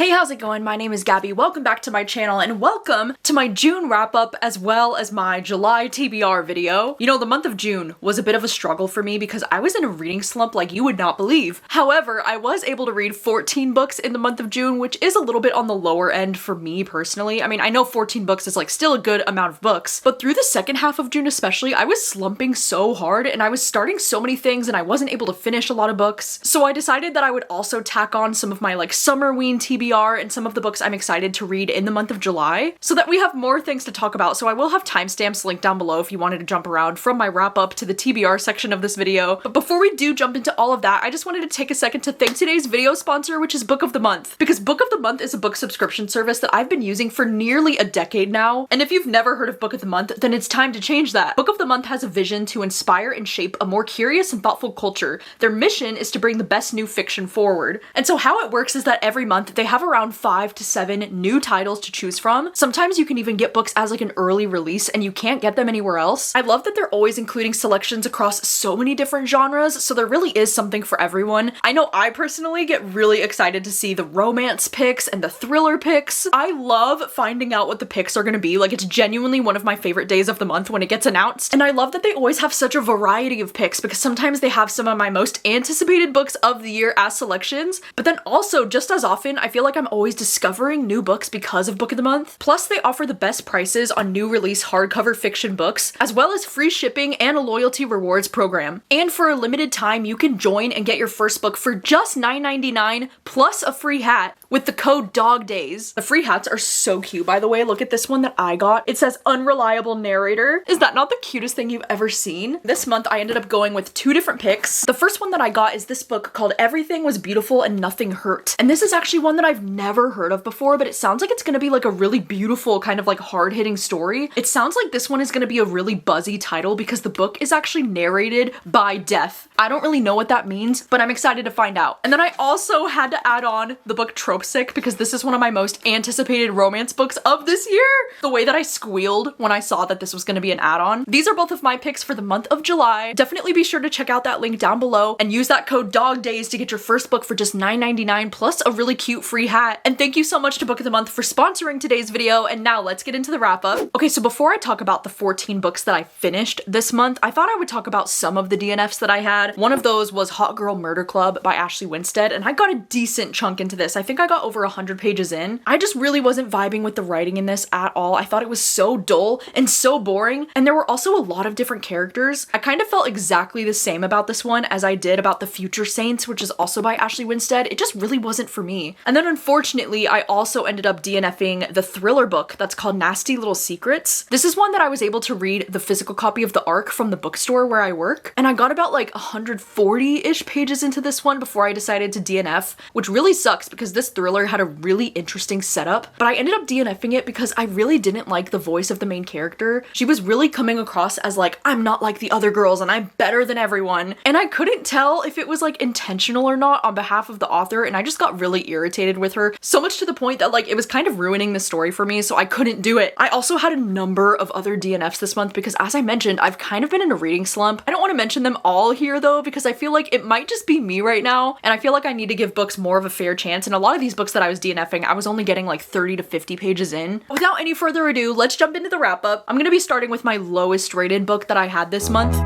Hey, how's it going? My name is Gabby. Welcome back to my channel and welcome to my June wrap up as well as my July TBR video. You know, the month of June was a bit of a struggle for me because I was in a reading slump like you would not believe. However, I was able to read 14 books in the month of June, which is a little bit on the lower end for me personally. I mean, I know 14 books is like still a good amount of books, but through the second half of June especially, I was slumping so hard and I was starting so many things and I wasn't able to finish a lot of books. So I decided that I would also tack on some of my like Summerween TBR and some of the books I'm excited to read in the month of July so that we have more things to talk about. So I will have timestamps linked down below if you wanted to jump around from my wrap up to the TBR section of this video. But before we do jump into all of that, I just wanted to take a second to thank today's video sponsor, which is Book of the Month. Because Book of the Month is a book subscription service that I've been using for nearly a decade now. And if you've never heard of Book of the Month, then it's time to change that. Book of the Month has a vision to inspire and shape a more curious and thoughtful culture. Their mission is to bring the best new fiction forward. And so how it works is that every month they have around 5 to 7 new titles to choose from. Sometimes you can even get books as like an early release and you can't get them anywhere else. I love that they're always including selections across so many different genres, so there really is something for everyone. I know I personally get really excited to see the romance picks and the thriller picks. I love finding out what the picks are gonna be. Like, it's genuinely one of my favorite days of the month when it gets announced. And I love that they always have such a variety of picks because sometimes they have some of my most anticipated books of the year as selections, but then also just as often, I feel like I'm always discovering new books because of Book of the Month. Plus, they offer the best prices on new release hardcover fiction books, as well as free shipping and a loyalty rewards program. And for a limited time, you can join and get your first book for just $9.99 plus a free hat with the code DOGDAYS. The free hats are so cute, by the way. Look at this one that I got. It says unreliable narrator. Is that not the cutest thing you've ever seen? This month, I ended up going with 2 different picks. The first one that I got is this book called Everything Was Beautiful and Nothing Hurt. And this is actually one that I've never heard of before, but it sounds like it's gonna be like a really beautiful kind of like hard-hitting story. It sounds like this one is gonna be a really buzzy title because the book is actually narrated by death. I don't really know what that means, but I'm excited to find out. And then I also had to add on the book Tropesick because this is one of my most anticipated romance books of this year. The way that I squealed when I saw that this was gonna be an add-on. These are both of my picks for the month of July. Definitely be sure to check out that link down below and use that code DOGDAYS to get your first book for just $9.99 plus a really cute free hat. And thank you so much to Book of the Month for sponsoring today's video, and now let's get into the wrap up. Okay, so before I talk about the 14 books that I finished this month, I thought I would talk about some of the DNFs that I had. One of those was Hot Girl Murder Club by Ashley Winstead, and I got a decent chunk into this. I think I got over 100 pages in. I just really wasn't vibing with the writing in this at all. I thought it was so dull and so boring, and there were also a lot of different characters. I kind of felt exactly the same about this one as I did about The Future Saints, which is also by Ashley Winstead. It just really wasn't for me. And then unfortunately, I also ended up DNFing the thriller book that's called Nasty Little Secrets. This is one that I was able to read the physical copy of the ARC from the bookstore where I work, and I got about like 140-ish pages into this one before I decided to DNF, which really sucks because this thriller had a really interesting setup, but I ended up DNFing it because I really didn't like the voice of the main character. She was really coming across as like, I'm not like the other girls and I'm better than everyone, and I couldn't tell if it was like intentional or not on behalf of the author, and I just got really irritated with her, so much to the point that like it was kind of ruining the story for me, so I couldn't do it. I also had a number of other DNFs this month because, as I mentioned, I've kind of been in a reading slump. I don't want to mention them all here though because I feel like it might just be me right now, and I feel like I need to give books more of a fair chance, and a lot of these books that I was DNFing, I was only getting like 30 to 50 pages in. Without any further ado, let's jump into the wrap up. I'm gonna be starting with my lowest rated book that I had this month.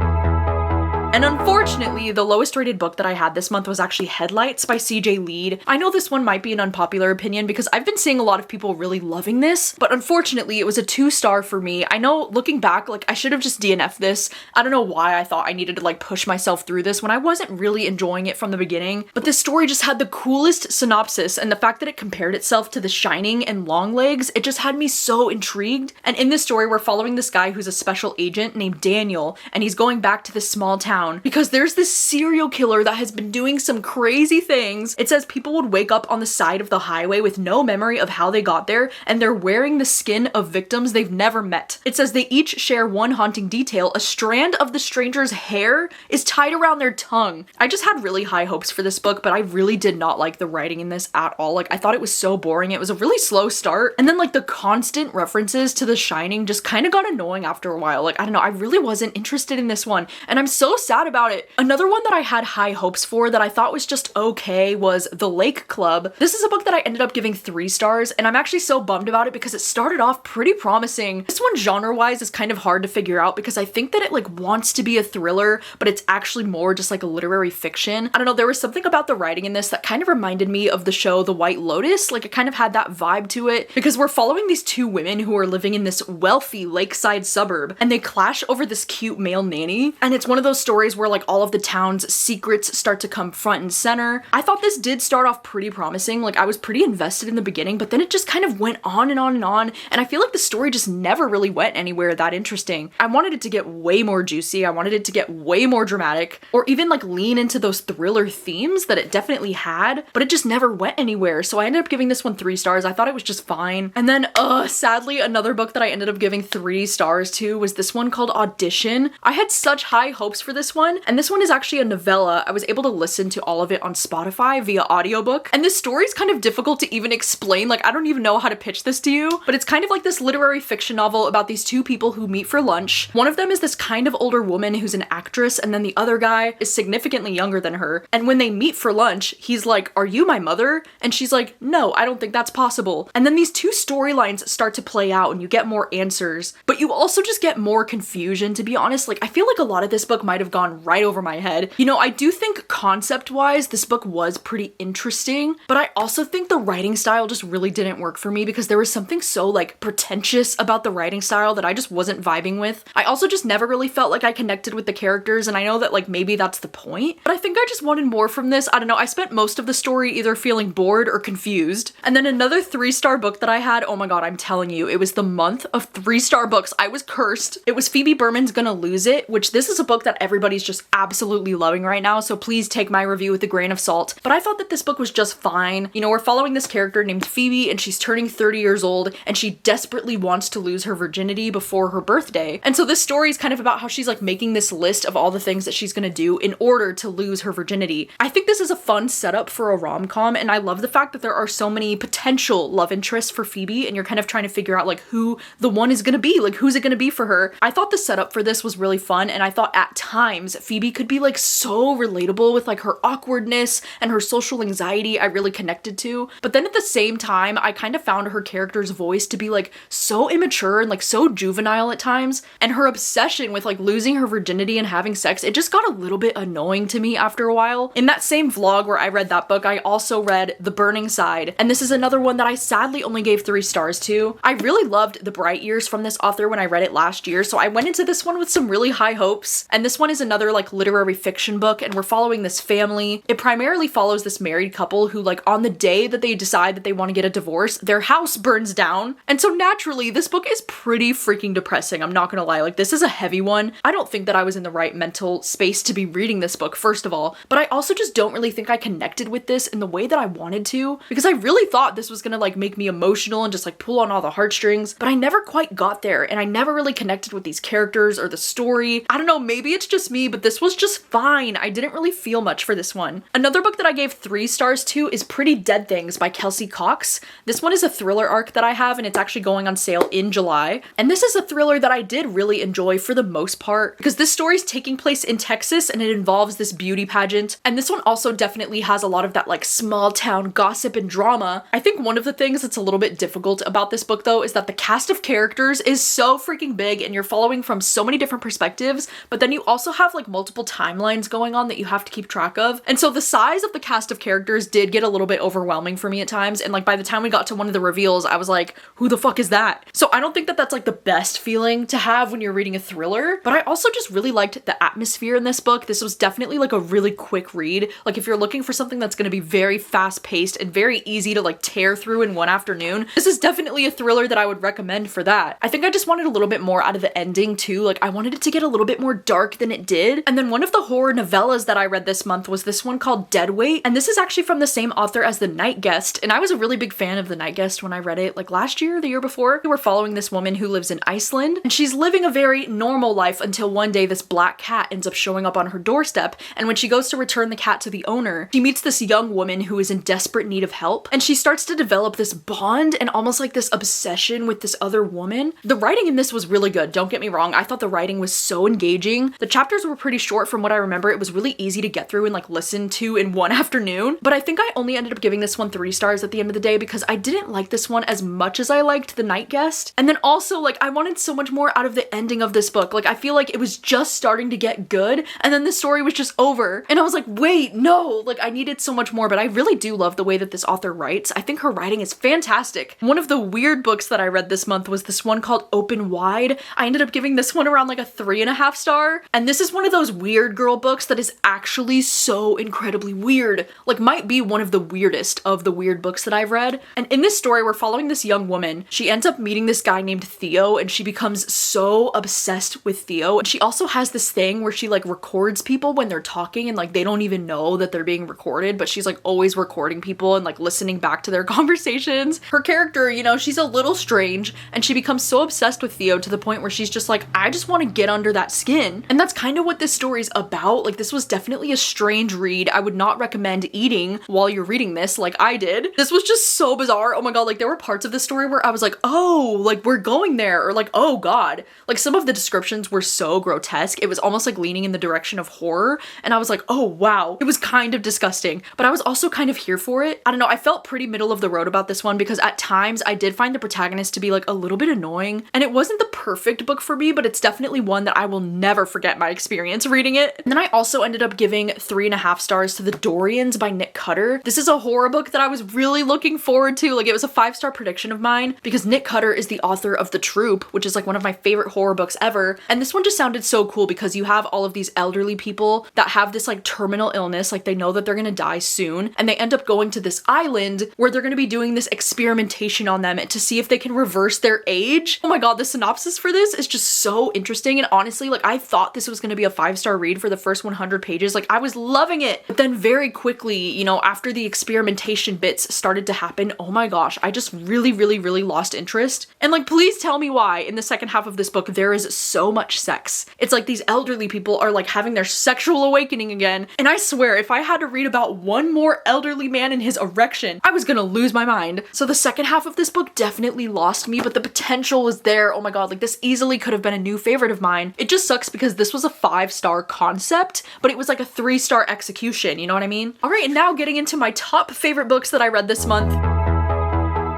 And unfortunately, the lowest rated book that I had this month was actually Headlights by CJ Lead. I know this one might be an unpopular opinion because I've been seeing a lot of people really loving this, but unfortunately it was a 2-star for me. I know looking back, like I should have just DNF'd this. I don't know why I thought I needed to like push myself through this when I wasn't really enjoying it from the beginning, but this story just had the coolest synopsis, and the fact that it compared itself to The Shining and Longlegs, it just had me so intrigued. And in this story, we're following this guy who's a special agent named Daniel, and he's going back to this small town because there's this serial killer that has been doing some crazy things. It says people would wake up on the side of the highway with no memory of how they got there, and they're wearing the skin of victims they've never met. It says they each share one haunting detail. A strand of the stranger's hair is tied around their tongue. I just had really high hopes for this book, but I really did not like the writing in this at all. Like, I thought it was so boring. It was a really slow start, and then like the constant references to The Shining just kind of got annoying after a while. Like, I don't know, I really wasn't interested in this one, and I'm so sad sad about it. Another one that I had high hopes for that I thought was just okay was The Lake Club. This is a book that I ended up giving 3 stars, and I'm actually so bummed about it because it started off pretty promising. This one genre-wise is kind of hard to figure out because I think that it like wants to be a thriller, but it's actually more just like a literary fiction. I don't know, there was something about the writing in this that kind of reminded me of the show The White Lotus. Like it kind of had that vibe to it because we're following these 2 women who are living in this wealthy lakeside suburb, and they clash over this cute male nanny. And it's one of those stories where like all of the town's secrets start to come front and center. I thought this did start off pretty promising. Like I was pretty invested in the beginning, but then it just kind of went on and on and on. And I feel like the story just never really went anywhere that interesting. I wanted it to get way more juicy. I wanted it to get way more dramatic, or even like lean into those thriller themes that it definitely had, but it just never went anywhere. So I ended up giving this one 3 stars. I thought it was just fine. And then, sadly, another book that I ended up giving 3 stars to was this one called Audition. I had such high hopes for this one, and this one is actually a novella. I was able to listen to all of it on Spotify via audiobook, and this story is kind of difficult to even explain. Like, I don't even know how to pitch this to you, but it's kind of like this literary fiction novel about these 2 people who meet for lunch. One of them is this kind of older woman who's an actress, and then the other guy is significantly younger than her. And when they meet for lunch, he's like, "Are you my mother?" And she's like, "No, I don't think that's possible." And then these 2 storylines start to play out and you get more answers, but you also just get more confusion, to be honest. Like, I feel like a lot of this book might have gone right over my head. You know, I do think concept-wise, this book was pretty interesting, but I also think the writing style just really didn't work for me because there was something so like pretentious about the writing style that I just wasn't vibing with. I also just never really felt like I connected with the characters, and I know that like maybe that's the point, but I think I just wanted more from this. I don't know, I spent most of the story either feeling bored or confused. And then another 3-star book that I had, oh my god, I'm telling you, it was the month of 3-star books. I was cursed. It was Phoebe Berman's Gonna Lose It, which this is a book that everybody's just absolutely loving right now, so please take my review with a grain of salt. But I thought that this book was just fine. You know, we're following this character named Phoebe, and she's turning 30 years old, and she desperately wants to lose her virginity before her birthday. And so this story is kind of about how she's like making this list of all the things that she's gonna do in order to lose her virginity. I think this is a fun setup for a rom-com, and I love the fact that there are so many potential love interests for Phoebe, and you're kind of trying to figure out like who the one is gonna be, like who's it gonna be for her. I thought the setup for this was really fun, and I thought at times Phoebe could be like so relatable with like her awkwardness and her social anxiety. I really connected to, but then at the same time I kind of found her character's voice to be like so immature and like so juvenile at times, and her obsession with like losing her virginity and having sex, it just got a little bit annoying to me after a while. In that same vlog where I read that book, I also read The Burning Side, and this is another one that I sadly only gave 3 stars to. I really loved The Bright Years from this author when I read it last year, so I went into this one with some really high hopes. And this one is another like literary fiction book, and we're following this family. It primarily follows this married couple who like on the day that they decide that they want to get a divorce, their house burns down. And so naturally this book is pretty freaking depressing. I'm not gonna lie, like this is a heavy one. I don't think that I was in the right mental space to be reading this book, first of all, but I also just don't really think I connected with this in the way that I wanted to, because I really thought this was gonna like make me emotional and just like pull on all the heartstrings, but I never quite got there, and I never really connected with these characters or the story. I don't know, maybe it's just me, but this was just fine. I didn't really feel much for this one. Another book that I gave 3 stars to is Pretty Dead Things by Kelsey Cox. This one is a thriller arc that I have, and it's actually going on sale in July. And this is a thriller that I did really enjoy for the most part, because this story is taking place in Texas and it involves this beauty pageant. And this one also definitely has a lot of that like small town gossip and drama. I think one of the things that's a little bit difficult about this book though is that the cast of characters is so freaking big, and you're following from so many different perspectives, but then you also have like multiple timelines going on that you have to keep track of. And so the size of the cast of characters did get a little bit overwhelming for me at times, and like by the time we got to one of the reveals, I was like, who the fuck is that? So I don't think that that's like the best feeling to have when you're reading a thriller, but I also just really liked the atmosphere in this book. This was definitely like a really quick read. Like if you're looking for something that's gonna be very fast paced and very easy to like tear through in one afternoon, this is definitely a thriller that I would recommend for that. I think I just wanted a little bit more out of the ending too. Like I wanted it to get a little bit more dark than it did. And then one of the horror novellas that I read this month was this one called Deadweight, and this is actually from the same author as The Night Guest, and I was a really big fan of The Night Guest when I read it like last year, the year before. We're following this woman who lives in Iceland, and she's living a very normal life until one day this black cat ends up showing up on her doorstep, and when she goes to return the cat to the owner, she meets this young woman who is in desperate need of help, and she starts to develop this bond and almost like this obsession with this other woman. The writing in this was really good, don't get me wrong. I thought the writing was so engaging. The chapters chapters were pretty short from what I remember. It was really easy to get through and like listen to in one afternoon, but I think I only ended up giving this one 3 stars at the end of the day because I didn't like this one as much as I liked The Night Guest. And then also like I wanted so much more out of the ending of this book. Like I feel like it was just starting to get good and then the story was just over. And I was like, wait, no, like I needed so much more, but I really do love the way that this author writes. I think her writing is fantastic. One of the weird books that I read this month was this one called Open Wide. I ended up giving this one around like a 3.5 star. And this is one of those weird girl books that is actually so incredibly weird. Like might be one of the weirdest of the weird books that I've read. And in this story, we're following this young woman. She ends up meeting this guy named Theo and she becomes so obsessed with Theo. And she also has this thing where she like records people when they're talking and like they don't even know that they're being recorded, but she's like always recording people and like listening back to their conversations. Her character, you know, she's a little strange and she becomes so obsessed with Theo to the point where she's just like, I just want to get under that skin. And that's kind of what this story's about. Like this was definitely a strange read. I would not recommend eating while you're reading this like I did. This was just so bizarre. Oh my god, like there were parts of this story where I was like, oh, like we're going there, or like, oh god. Like some of the descriptions were so grotesque. It was almost like leaning in the direction of horror. And I was like, oh wow. It was kind of disgusting, but I was also kind of here for it. I don't know. I felt pretty middle of the road about this one because at times I did find the protagonist to be like a little bit annoying and it wasn't the perfect book for me, but it's definitely one that I will never forget my experience reading it. And then I also ended up giving 3.5 stars to The Dorians by Nick Cutter. This is a horror book that I was really looking forward to. Like it was a 5-star prediction of mine because Nick Cutter is the author of The Troop, which is like one of my favorite horror books ever. And this one just sounded so cool because you have all of these elderly people that have this like terminal illness, like they know that they're gonna die soon, and they end up going to this island where they're gonna be doing this experimentation on them to see if they can reverse their age. Oh my god, the synopsis for this is just so interesting, and honestly, like I thought this was gonna be a 5-star read for the first 100 pages. Like I was loving it, but then very quickly, you know, after the experimentation bits started to happen, oh my gosh, I just really lost interest. And like, please tell me why in the second half of this book there is so much sex. It's like these elderly people are like having their sexual awakening again, and I swear if I had to read about one more elderly man and his erection, I was gonna lose my mind. So the second half of this book definitely lost me, but the potential was there. Oh my god, like this easily could have been a new favorite of mine. It just sucks because this was a 5-star concept, but it was like a 3-star execution, you know what I mean? All right, and now getting into my top favorite books that I read this month.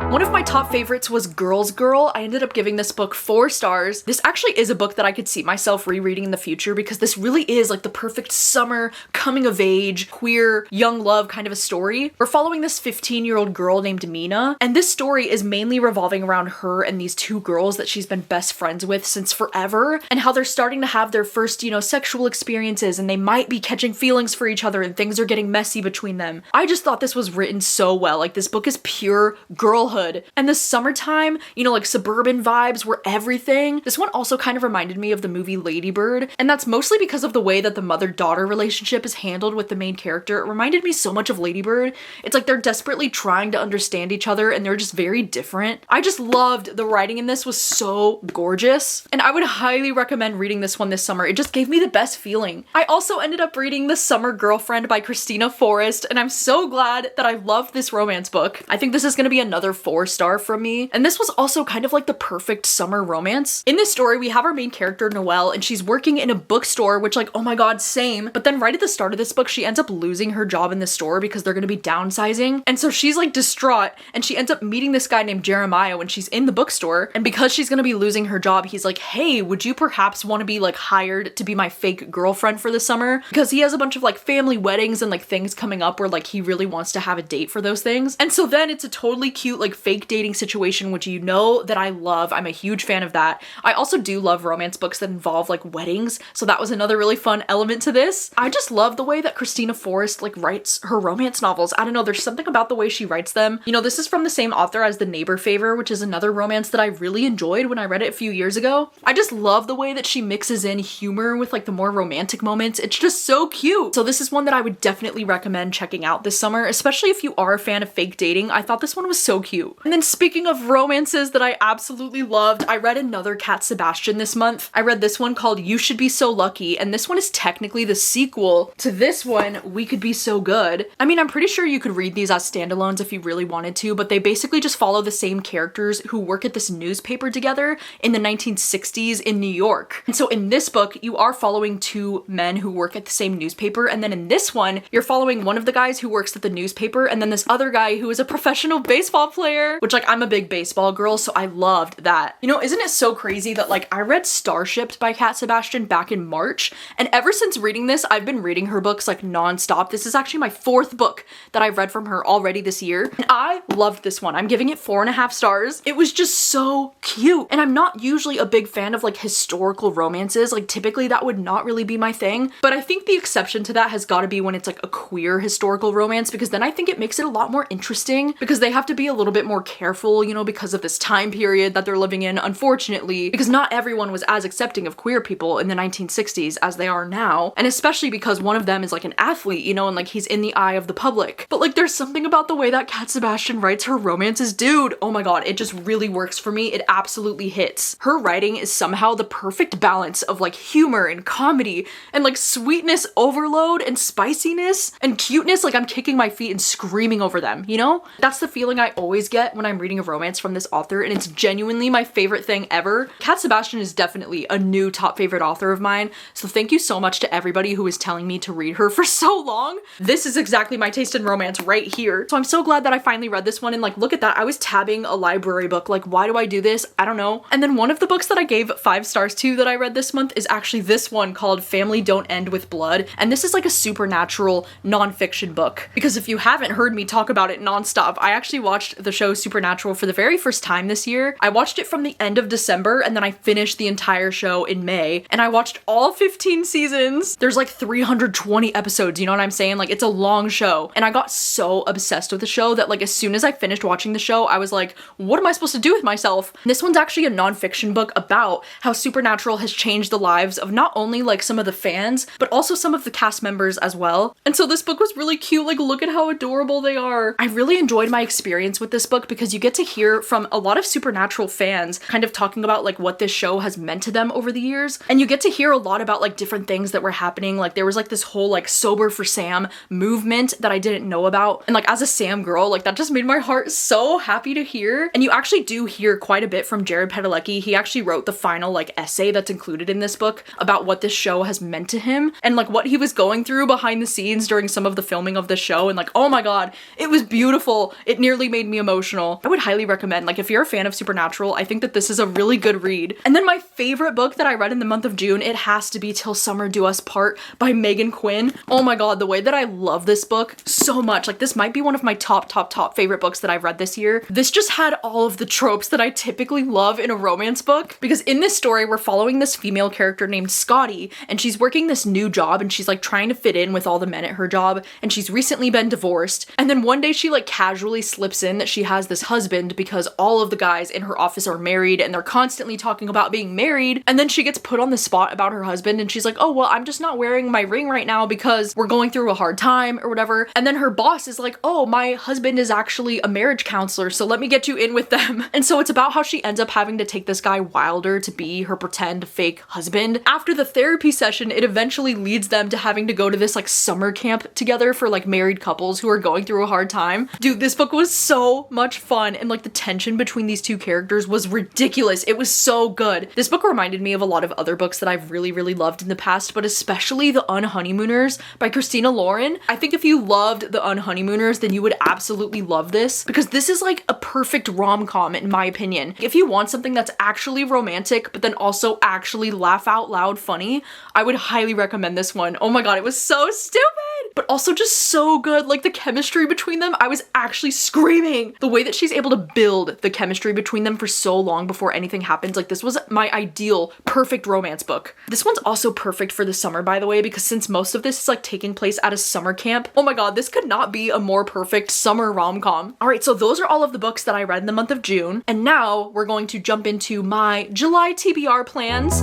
One of my top favorites was Girls Girl. I ended up giving this book 4 stars. This actually is a book that I could see myself rereading in the future because this really is like the perfect summer, coming of age, queer, young love kind of a story. We're following this 15-year-old girl named Mina, and this story is mainly revolving around her and these 2 girls that she's been best friends with since forever, and how they're starting to have their first, you know, sexual experiences, and they might be catching feelings for each other and things are getting messy between them. I just thought this was written so well. Like this book is pure girlhood. And the summertime, you know, like suburban vibes were everything. This one also kind of reminded me of the movie Lady Bird, and that's mostly because of the way that the mother-daughter relationship is handled with the main character. It reminded me so much of Lady Bird. It's like they're desperately trying to understand each other and they're just very different. I just loved the writing in this, was so gorgeous, and I would highly recommend reading this one this summer. It just gave me the best feeling. I also ended up reading The Summer Girlfriend by Christina Forrest, and I'm so glad that I loved this romance book. I think this is gonna be another 4-star from me. And this was also kind of like the perfect summer romance. In this story, we have our main character, Noelle, and she's working in a bookstore, which like, oh my god, same. But then right at the start of this book, she ends up losing her job in the store because they're gonna be downsizing. And so she's like distraught, and she ends up meeting this guy named Jeremiah when she's in the bookstore. And because she's gonna be losing her job, he's like, hey, would you perhaps want to be like hired to be my fake girlfriend for the summer? Because he has a bunch of like family weddings and like things coming up where like he really wants to have a date for those things. And so then it's a totally cute like fake dating situation, which you know that I love. I'm a huge fan of that. I also do love romance books that involve like weddings, so that was another really fun element to this. I just love the way that Christina Forrest like writes her romance novels. I don't know, there's something about the way she writes them. You know, this is from the same author as The Neighbor Favor, which is another romance that I really enjoyed when I read it a few years ago. I just love the way that she mixes in humor with like the more romantic moments. It's just so cute. So this is one that I would definitely recommend checking out this summer, especially if you are a fan of fake dating. I thought this one was so cute. cute. And then speaking of romances that I absolutely loved, I read another Cat Sebastian this month. I read this one called You Should Be So Lucky, and this one is technically the sequel to this one, We Could Be So Good. I mean, I'm pretty sure you could read these as standalones if you really wanted to, but they basically just follow the same characters who work at this newspaper together in the 1960s in New York. And so in this book, you are following two men who work at the same newspaper, and then in this one, you're following one of the guys who works at the newspaper, and then this other guy who is a professional baseball player, which, like, I'm a big baseball girl, so I loved that. You know, isn't it so crazy that, like, I read Starshipped by Cat Sebastian back in March, and ever since reading this, I've been reading her books, like, non-stop. This is actually my 4th book that I've read from her already this year, and I loved this one. I'm giving it 4.5 stars. It was just so cute, and I'm not usually a big fan of, like, historical romances. Like, typically that would not really be my thing, but I think the exception to that has got to be when it's, like, a queer historical romance, because then I think it makes it a lot more interesting, because they have to be a little bit more careful, you know, because of this time period that they're living in, unfortunately, because not everyone was as accepting of queer people in the 1960s as they are now, and especially because one of them is, like, an athlete, you know, and, like, he's in the eye of the public. But, like, there's something about the way that Cat Sebastian writes her romances, dude. Oh my god, it just really works for me. It absolutely hits. Her writing is somehow the perfect balance of, like, humor and comedy and, like, sweetness overload and spiciness and cuteness. Like, I'm kicking my feet and screaming over them, you know? That's the feeling I always get when I'm reading a romance from this author, and it's genuinely my favorite thing ever. Cat Sebastian is definitely a new top favorite author of mine, so thank you so much to everybody who was telling me to read her for so long. This is exactly my taste in romance right here. So I'm so glad that I finally read this one, and, like, look at that. I was tabbing a library book. Like, why do I do this? I don't know. And then one of the books that I gave 5 stars to that I read this month is actually this one called Family Don't End with Blood, and this is like a supernatural nonfiction book, because if you haven't heard me talk about it nonstop, I actually watched the show Supernatural for the very first time this year. I watched it from the end of December, and then I finished the entire show in May, and I watched all 15 seasons. There's like 320 episodes, you know what I'm saying? Like, it's a long show, and I got so obsessed with the show that, like, as soon as I finished watching the show, I was like, what am I supposed to do with myself? And this one's actually a nonfiction book about how Supernatural has changed the lives of not only, like, some of the fans, but also some of the cast members as well. And so this book was really cute. Like, look at how adorable they are. I really enjoyed my experience with this book because you get to hear from a lot of Supernatural fans kind of talking about, like, what this show has meant to them over the years, and you get to hear a lot about, like, different things that were happening. Like, there was, like, this whole, like, Sober for Sam movement that I didn't know about, and, like, as a Sam girl, like, that just made my heart so happy to hear. And you actually do hear quite a bit from Jared Padalecki. He actually wrote the final, like, essay that's included in this book about what this show has meant to him and, like, what he was going through behind the scenes during some of the filming of the show. And, like, oh my god, it was beautiful. It nearly made me emotional. I would highly recommend, like, if you're a fan of Supernatural, I think that this is a really good read. And then my favorite book that I read in the month of June, it has to be Till Summer Do Us Part by Megan Quinn. Oh my god, the way that I love this book so much. Like, this might be one of my top favorite books that I've read this year. This just had all of the tropes that I typically love in a romance book, because in this story, we're following this female character named Scotty, and she's working this new job, and she's, like, trying to fit in with all the men at her job, and she's recently been divorced. And then one day she, like, casually slips in that she has this husband because all of the guys in her office are married and they're constantly talking about being married. And then she gets put on the spot about her husband, and she's like, oh, well, I'm just not wearing my ring right now because we're going through a hard time or whatever. And then her boss is like, oh, my husband is actually a marriage counselor, so let me get you in with them. And so it's about how she ends up having to take this guy Wilder to be her pretend fake husband. After the therapy session, it eventually leads them to having to go to this, like, summer camp together for, like, married couples who are going through a hard time. Dude, this book was so much fun, and, like, the tension between these two characters was ridiculous. It was so good. This book reminded me of a lot of other books that I've really loved in the past, but especially The Unhoneymooners by Christina Lauren. I think if you loved The Unhoneymooners, then you would absolutely love this, because this is, like, a perfect rom-com in my opinion. If you want something that's actually romantic, but then also actually laugh out loud funny, I would highly recommend this one. Oh my god, it was so stupid, but also just so good. Like, the chemistry between them, I was actually screaming. The way that she's able to build the chemistry between them for so long before anything happens, like, this was my ideal, perfect romance book. This one's also perfect for the summer, by the way, because since most of this is, like, taking place at a summer camp, oh my god, this could not be a more perfect summer rom-com. All right, so those are all of the books that I read in the month of June, and now we're going to jump into my July TBR plans.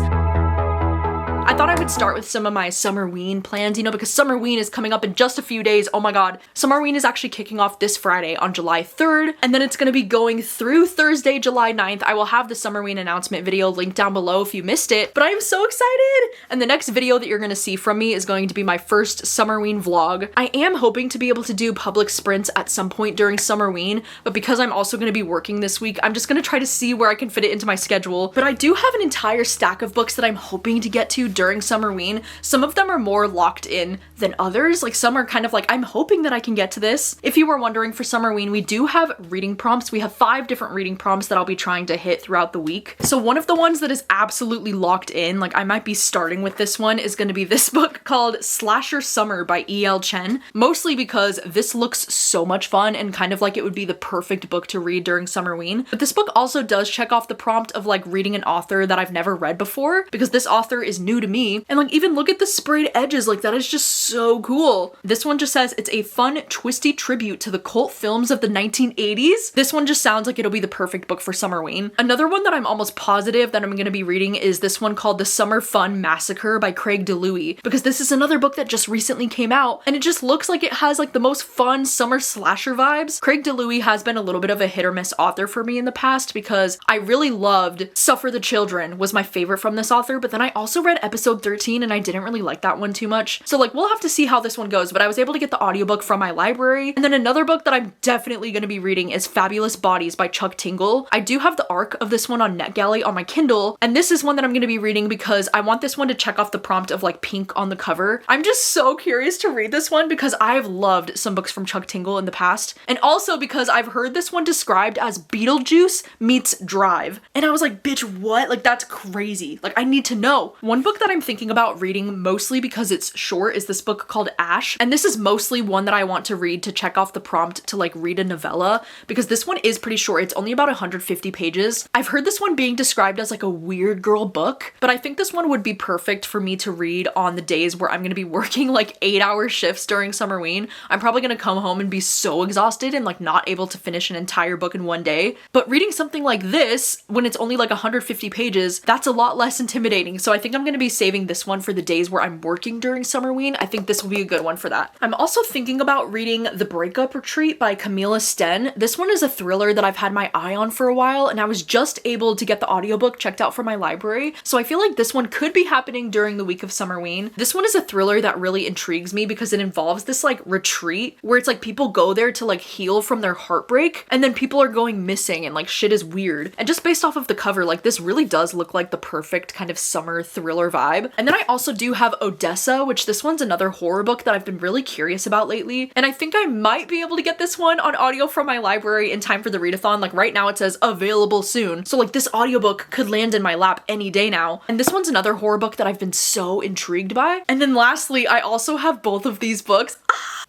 I thought I would start with some of my Summerween plans, you know, because Summerween is coming up in just a few days. Oh my god. Summerween is actually kicking off this Friday on July 3rd, and then it's going to be going through Thursday, July 9th. I will have the Summerween announcement video linked down below if you missed it, but I am so excited! And the next video that you're going to see from me is going to be my first Summerween vlog. I am hoping to be able to do public sprints at some point during Summerween, but because I'm also going to be working this week, I'm just going to try to see where I can fit it into my schedule. But I do have an entire stack of books that I'm hoping to get to during Summerween. Some of them are more locked in than others. Like some are kind of like, I'm hoping that I can get to this. If you were wondering, for Summerween, we do have reading prompts. We have 5 different reading prompts that I'll be trying to hit throughout the week. So one of the ones that is absolutely locked in, like I might be starting with this one, is going to be this book called Slasher Summer by E.L. Chen. Mostly because this looks so much fun and kind of like it would be the perfect book to read during Summerween. But this book also does check off the prompt of like reading an author that I've never read before, because this author is new to me. And like even look at the sprayed edges, like that is just so cool. This one just says it's a fun, twisty tribute to the cult films of the 1980s. This one just sounds like it'll be the perfect book for Summerween. Another one that I'm almost positive that I'm going to be reading is this one called The Summer Fun Massacre by Craig DeLuey, because this is another book that just recently came out and it just looks like it has like the most fun summer slasher vibes. Craig DeLuey has been a little bit of a hit or miss author for me in the past, because I really loved Suffer the Children was my favorite from this author, but then I also read episode 13 and I didn't really like that one too much. So like we'll have to see how this one goes, but I was able to get the audiobook from my library. And then another book that I'm definitely going to be reading is Fabulous Bodies by Chuck Tingle. I do have the arc of this one on NetGalley on my Kindle, and this is one that I'm going to be reading because I want this one to check off the prompt of like pink on the cover. I'm just so curious to read this one because I've loved some books from Chuck Tingle in the past, and also because I've heard this one described as Beetlejuice meets Drive, and I was like, bitch, what? Like that's crazy. Like I need to know. One book that I'm thinking about reading mostly because it's short is this book called Ash, and this is mostly one that I want to read to check off the prompt to like read a novella, because this one is pretty short. It's only about 150 pages. I've heard this one being described as like a weird girl book, but I think this one would be perfect for me to read on the days where I'm going to be working like 8-hour shifts during Summerween. I'm probably going to come home and be so exhausted and like not able to finish an entire book in one day. But reading something like this, when it's only like 150 pages, that's a lot less intimidating. So I think I'm going to be saving this one for the days where I'm working during Summerween. I think this will be a good one for that. I'm also thinking about reading The Breakup Retreat by Camilla Sten. This one is a thriller that I've had my eye on for a while, and I was just able to get the audiobook checked out from my library. So I feel like this one could be happening during the week of Summerween. This one is a thriller that really intrigues me because it involves this like retreat where it's like people go there to like heal from their heartbreak, and then people are going missing and like shit is weird. And just based off of the cover, like this really does look like the perfect kind of summer thriller vibe. And then I also do have Odessa, which this one's another horror book that I've been really curious about lately. And I think I might be able to get this one on audio from my library in time for the readathon. Like right now it says available soon. So like this audiobook could land in my lap any day now. And this one's another horror book that I've been so intrigued by. And then lastly, I also have both of these books.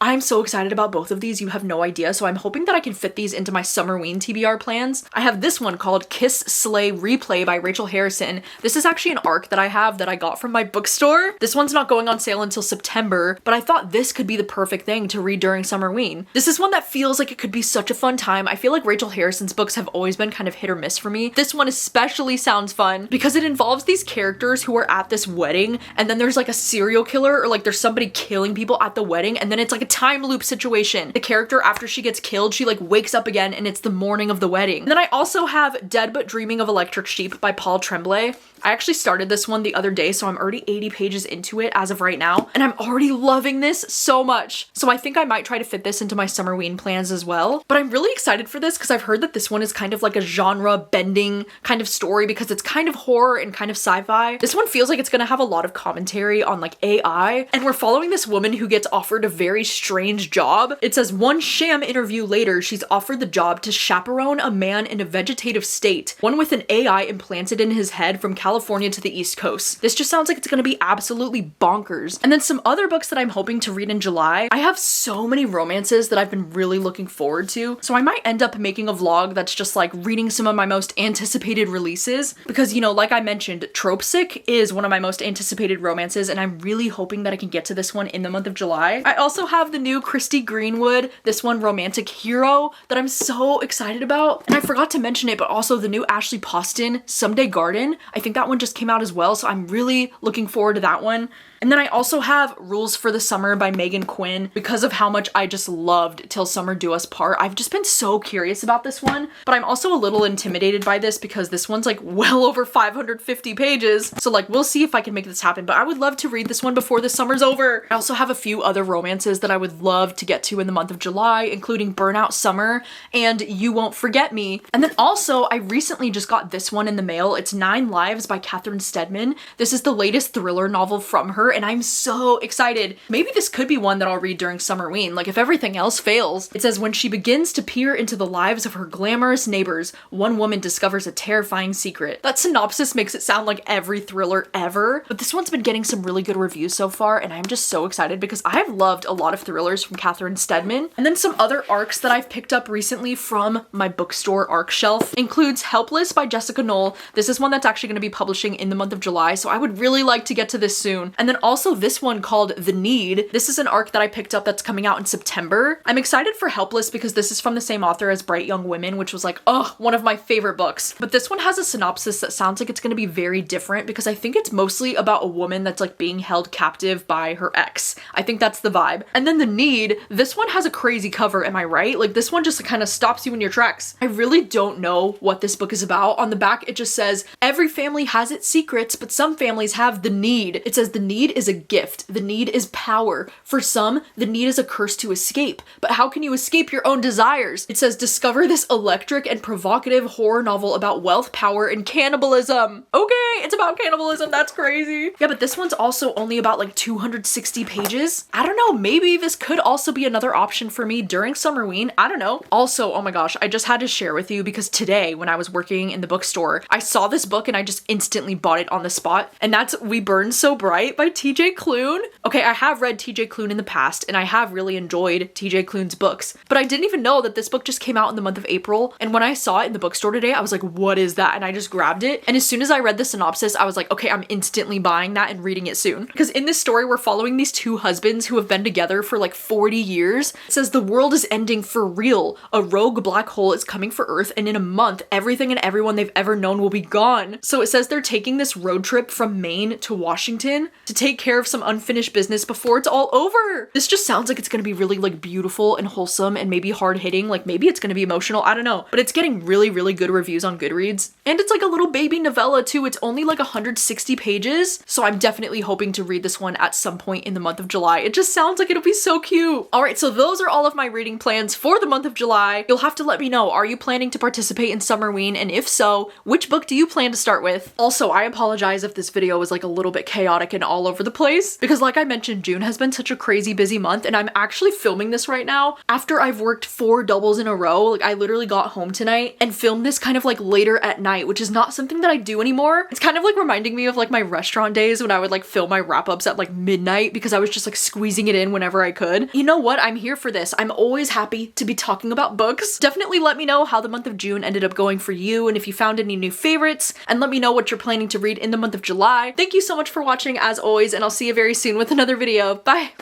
I'm so excited about both of these, you have no idea, so I'm hoping that I can fit these into my Summerween TBR plans. I have this one called Kiss Slay Replay by Rachel Harrison. This is actually an arc that I have that I got from my bookstore. This one's not going on sale until September, but I thought this could be the perfect thing to read during Summerween. This is one that feels like it could be such a fun time. I feel like Rachel Harrison's books have always been kind of hit or miss for me. This one especially sounds fun because it involves these characters who are at this wedding, and then there's like a serial killer, or like there's somebody killing people at the wedding, and then it's like a time loop situation. The character, after she gets killed, she like wakes up again and it's the morning of the wedding. And then I also have Dead But Dreaming of Electric Sheep by Paul Tremblay. I actually started this one the other day, so I'm already 80 pages into it as of right now, and I'm already loving this so much. So I think I might try to fit this into my Summerween plans as well. But I'm really excited for this because I've heard that this one is kind of like a genre bending kind of story because it's kind of horror and kind of sci-fi. This one feels like it's gonna have a lot of commentary on like AI, and we're following this woman who gets offered a very strange job. It says one sham interview later, she's offered the job to chaperone a man in a vegetative state, one with an AI implanted in his head from California to the East Coast. This just sounds like it's gonna be absolutely bonkers. And then some other books that I'm hoping to read in July. I have so many romances that I've been really looking forward to, so I might end up making a vlog that's just like reading some of my most anticipated releases because, you know, like I mentioned, Tropesick is one of my most anticipated romances, and I'm really hoping that I can get to this one in the month of July. I also have have the new Christy Greenwood, this one Romantic Hero, that I'm so excited about. And I forgot to mention it, but also the new Ashley Poston, Someday Garden. I think that one just came out as well, so I'm really looking forward to that one. And then I also have Rules for the Summer by Megan Quinn because of how much I just loved Till Summer Do Us Part. I've just been so curious about this one, but I'm also a little intimidated by this because this one's like well over 550 pages. So like, we'll see if I can make this happen, but I would love to read this one before the summer's over. I also have a few other romances that I would love to get to in the month of July, including Burnout Summer and You Won't Forget Me. And then also, I recently just got this one in the mail. It's 9 Lives by Catherine Steadman. This is the latest thriller novel from her, and I'm so excited. Maybe this could be one that I'll read during Summerween, like if everything else fails. It says, when she begins to peer into the lives of her glamorous neighbors, one woman discovers a terrifying secret. That synopsis makes it sound like every thriller ever, but this one's been getting some really good reviews so far, and I'm just so excited because I've loved a lot of thrillers from Catherine Steadman. And then some other arcs that I've picked up recently from my bookstore arc shelf includes Helpless by Jessica Knoll. This is one that's actually going to be publishing in the month of July, so I would really like to get to this soon. And then also this one called The Need. This is an arc that I picked up that's coming out in September. I'm excited for Helpless because this is from the same author as Bright Young Women, which was like, oh, one of my favorite books. But this one has a synopsis that sounds like it's going to be very different because I think it's mostly about a woman that's like being held captive by her ex. I think that's the vibe. And then The Need, this one has a crazy cover, am I right? Like this one just kind of stops you in your tracks. I really don't know what this book is about. On the back, it just says, every family has its secrets, but some families have the need. It says the need is a gift. The need is power. For some, the need is a curse to escape. But how can you escape your own desires? It says, discover this electric and provocative horror novel about wealth, power, and cannibalism. Okay, it's about cannibalism. That's crazy. Yeah, but this one's also only about like 260 pages. I don't know, maybe this could also be another option for me during Summerween. I don't know. Also, oh my gosh, I just had to share with you because today when I was working in the bookstore, I saw this book and I just instantly bought it on the spot. And that's We Burn So Bright by TJ Klune. Okay, I have read TJ Klune in the past and I have really enjoyed TJ Klune's books, but I didn't even know that this book just came out in the month of April. And when I saw it in the bookstore today, I was like, what is that? And I just grabbed it. And as soon as I read the synopsis, I was like, okay, I'm instantly buying that and reading it soon. Because in this story, we're following these two husbands who have been together for like 40 years. It says the world is ending for real. A rogue black hole is coming for Earth, and in a month, everything and everyone they've ever known will be gone. So it says they're taking this road trip from Maine to Washington to take care of some unfinished business before it's all over. This just sounds like it's gonna be really like beautiful and wholesome and maybe hard hitting. Like maybe it's gonna be emotional. I don't know, but it's getting really, really good reviews on Goodreads. And it's like a little baby novella too. It's only like 160 pages. So I'm definitely hoping to read this one at some point in the month of July. It just sounds like it'll be so cute. All right, so those are all of my reading plans for the month of July. You'll have to let me know, are you planning to participate in Summerween? And if so, which book do you plan to start with? Also, I apologize if this video was like a little bit chaotic and all over the place because like I mentioned, June has been such a crazy busy month and I'm actually filming this right now after I've worked 4 doubles in a row. Like I literally got home tonight and filmed this kind of like later at night, which is not something that I do anymore. It's kind of like reminding me of like my restaurant days when I would like film my wrap-ups at like midnight because I was just like squeezing it in whenever I could. You know what? I'm here for this. I'm always happy to be talking about books. Definitely let me know how the month of June ended up going for you and if you found any new favorites, and let me know what you're planning to read in the month of July. Thank you so much for watching as always, and I'll see you very soon with another video. Bye!